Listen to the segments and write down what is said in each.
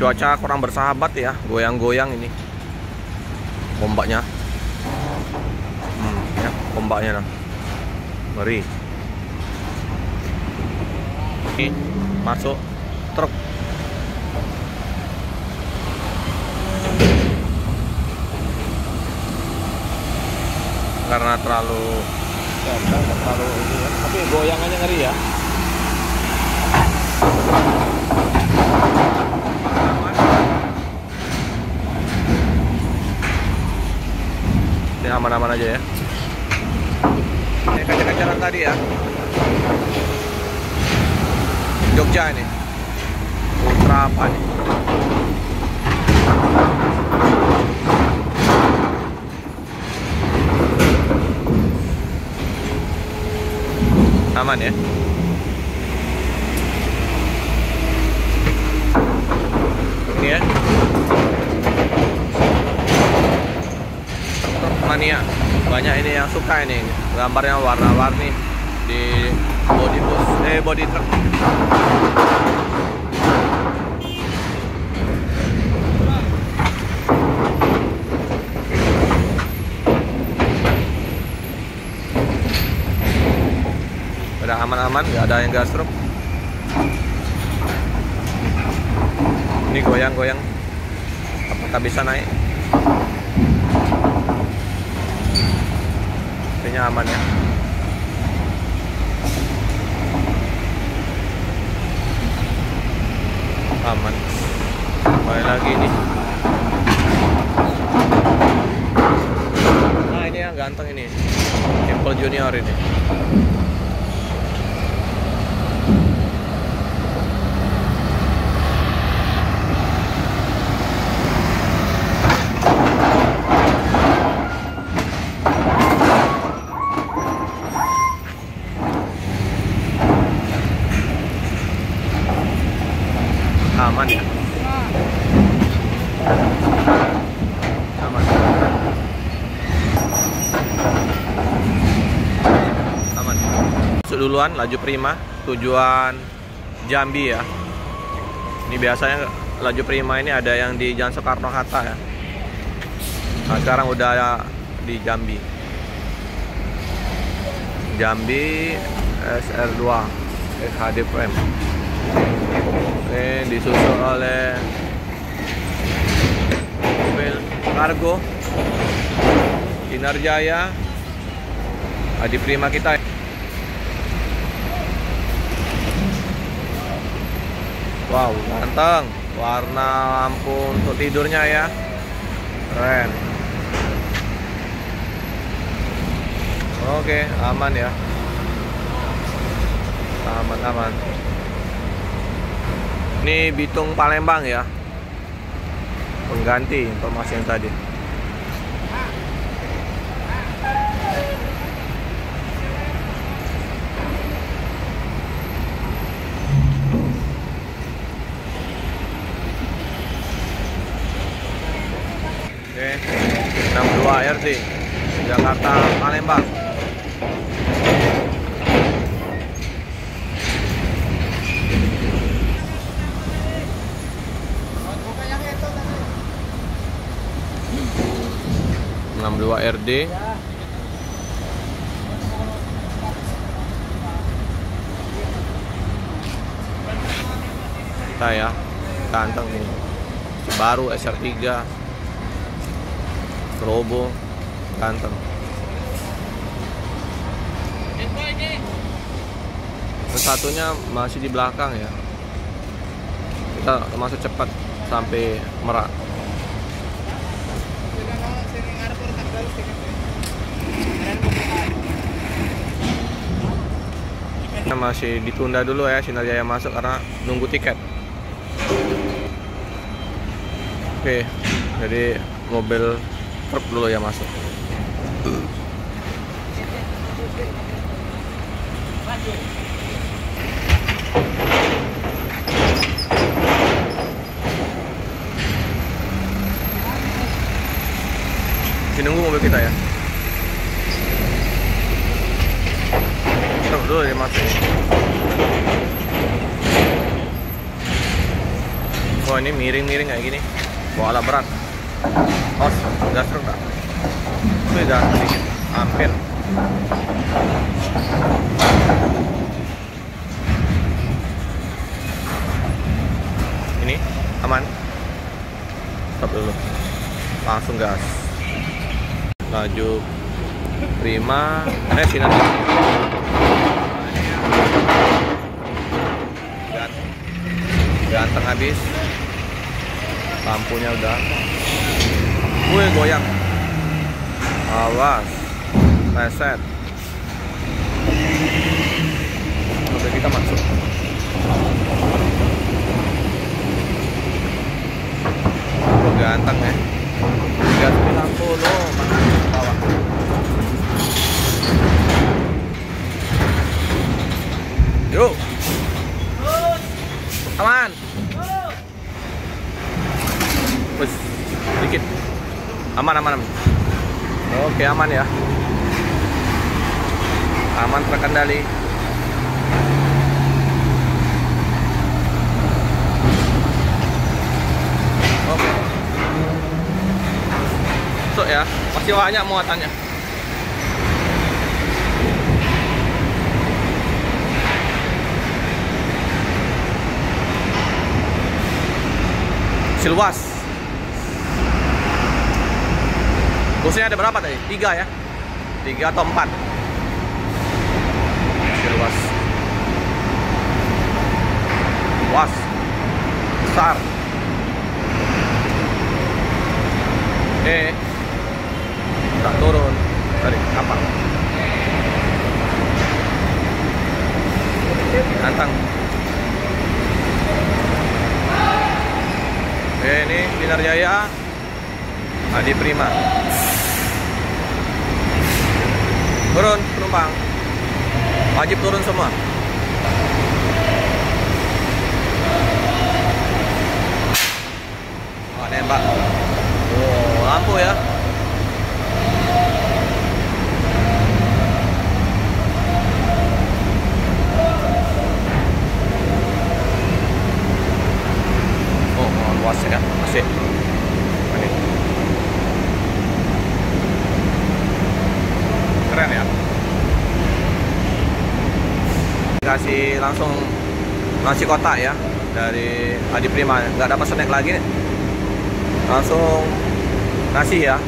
Cuaca kurang bersahabat ya, goyang-goyang ini ombaknya. Ya, ombaknya nah. Ngeri. Ini masuk truk. Karena terlalu ini ya. Tapi goyangannya ngeri ya. Ini aman-aman aja ya. Ini kaca-kacaran tadi ya. Jogja ini. Ultra apa nih? Aman ya. Ini ya. Mania. Banyak ini yang suka ini. Gambarnya warna-warni di body truck. Udah aman-aman, nggak ada yang gasruk. Ini goyang-goyang. Apakah bisa naik? Kayaknya aman ya. Aman. Kembali lagi nih. Nah ini yang ganteng ini, Simple Junior ini. Aman ya. Aman. Aman. Masuk duluan, laju prima, tujuan Jambi ya. Ini biasanya laju prima ini ada yang di Jalan Soekarno-Hatta ya. Nah, sekarang udah di Jambi. Jambi SR2 HD Prime. Ini disusul oleh mobil kargo Sinar Jaya, Adi Prima kita. Wow, ganteng. Warna lampu untuk tidurnya ya, keren. Oke, aman ya. Aman. Ini Bitung Palembang ya, pengganti informasi yang tadi. Oke, 62 RD Jakarta Palembang. RD kita ya, ganteng nih, baru SR3 Robo, ganteng. Satunya masih di belakang ya, kita masuk cepat sampai Merak. Masih ditunda dulu ya Sinar Jaya masuk karena nunggu tiket. Oke, jadi mobil truk dulu ya masuk. Nunggu mobil kita ya. Truk dulu ya masuk. Oh ini miring-miring kayak gini, bawa alat berat. Os, gas truk tak? Sudah sedikit, hampir. Ini aman. Stop dulu. Langsung gas. Laju prima. Sinar. Ganteng habis. Lampunya udah. Wih, goyang. Awas. Reset. Mobil kita masuk. Oh, ganteng ya. 390 mana bawah. Yuk. Aman. Wes, sedikit. Aman. Oke, aman ya. Aman, terkendali. Oke. So ya, masih banyak muatannya. Siluas. Busnya ada berapa tadi? 3 ya? 3 atau 4? Siluas. Luas. Besar. Tak turun dari kapal. Ganteng. Ini Sinar Jaya Adi Prima. Turun penumpang. Wajib turun semua. Oh, nembak. Oh, lampu ya. Luas ya, masih. Ini. Keren ya. Kasih langsung nasi kotak ya dari Adi Prima. Nggak dapat snack lagi nih. Langsung nasi ya.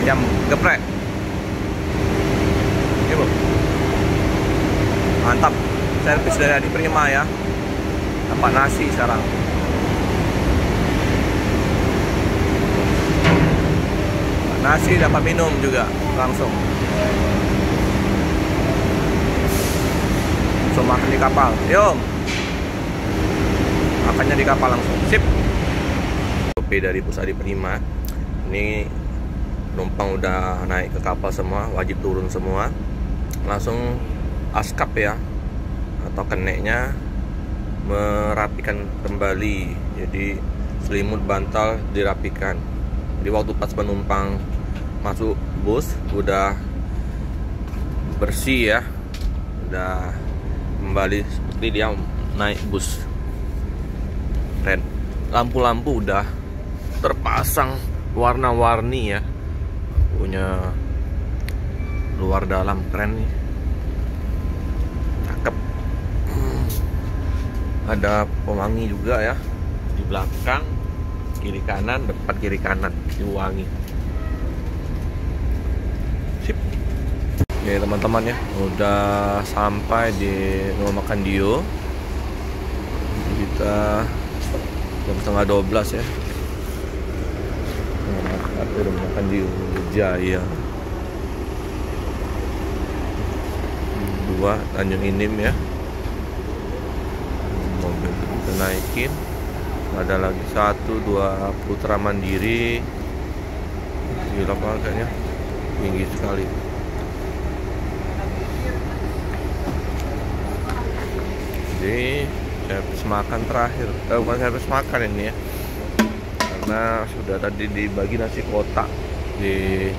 Ayam geprek. Ini Bu. Mantap. Servis dari Adi Prima ya. Dapat nasi sekarang. Nasi dapat minum juga langsung. Langsung makan di kapal. Yuk. Makannya di kapal langsung. Sip. Kopi dari Bus Adi Prima. Ini penumpang udah naik ke kapal semua, wajib turun semua. Langsung askap ya atau keneknya merapikan kembali. Jadi selimut bantal dirapikan. Jadi waktu pas penumpang masuk bus udah bersih ya, udah kembali seperti dia naik bus. Keren. Lampu-lampu udah terpasang warna-warni ya, punya luar dalam keren nih, cakep. Ada pewangi juga ya di belakang, kiri kanan, depan kiri kanan diwangi. Sip. Oke teman-teman ya, udah sampai di rumah makan Dio. Kita jam setengah 12 ya. Rumah makan Dio Jaya 2 Tanjung Inim ya. Mobil kita naikin. Ada lagi 1, 2 Putra Mandiri. Gila harganya, tinggi sekali. Jadi servis makan terakhir, bukan servis makan ini ya, karena sudah tadi dibagi nasi kotak di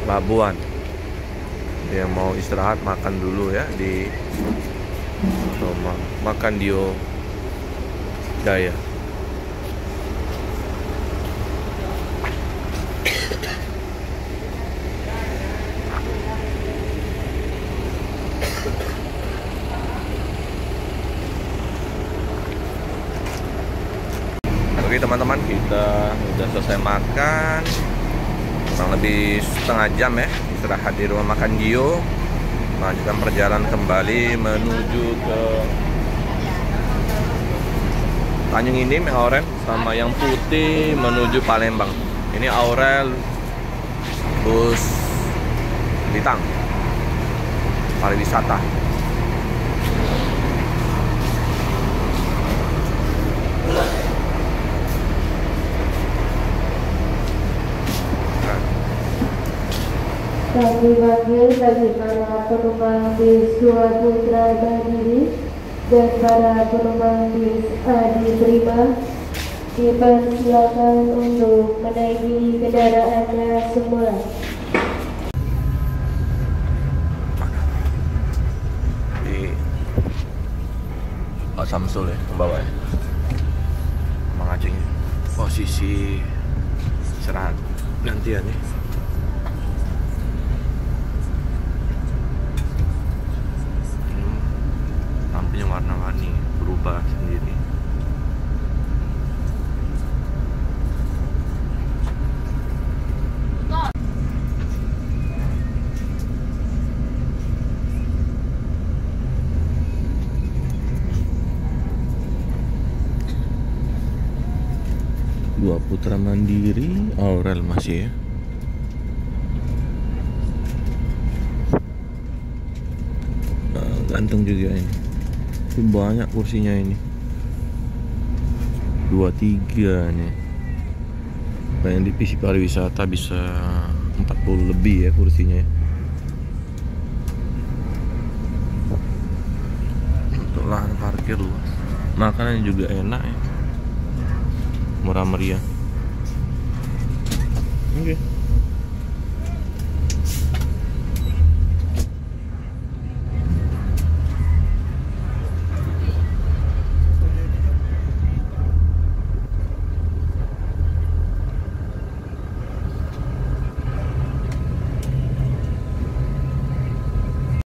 Labuan. Yang mau istirahat makan dulu ya di rumah makan Dio Daya. Oke teman-teman, kita udah selesai makan, kurang lebih setengah jam ya istirahat di rumah makan Gio. Lanjutkan perjalanan kembali menuju ke Tanjung Inim yang oranye sama yang putih menuju Palembang. Ini Aurel bus Bintang pariwisata. Kami panggil bagi para penumpang bis 2 Putra Bandiri dan para penumpang bis Adi Prima dipersilakan untuk menaiki kendaraannya semula. Di Pak Samsul ya, ke bawah ya. Mengacing posisi istirahat gantian nih. Lampunya warna-warni, berubah sendiri. Dua Putra Mandiri, Aurel masih ya. Ganteng juga ini. Tapi banyak kursinya ini. 23 nih. Yang divisi pariwisata bisa 40 lebih ya kursinya. Untuk lahan parkir luas. Makanannya juga enak ya. Murah meriah.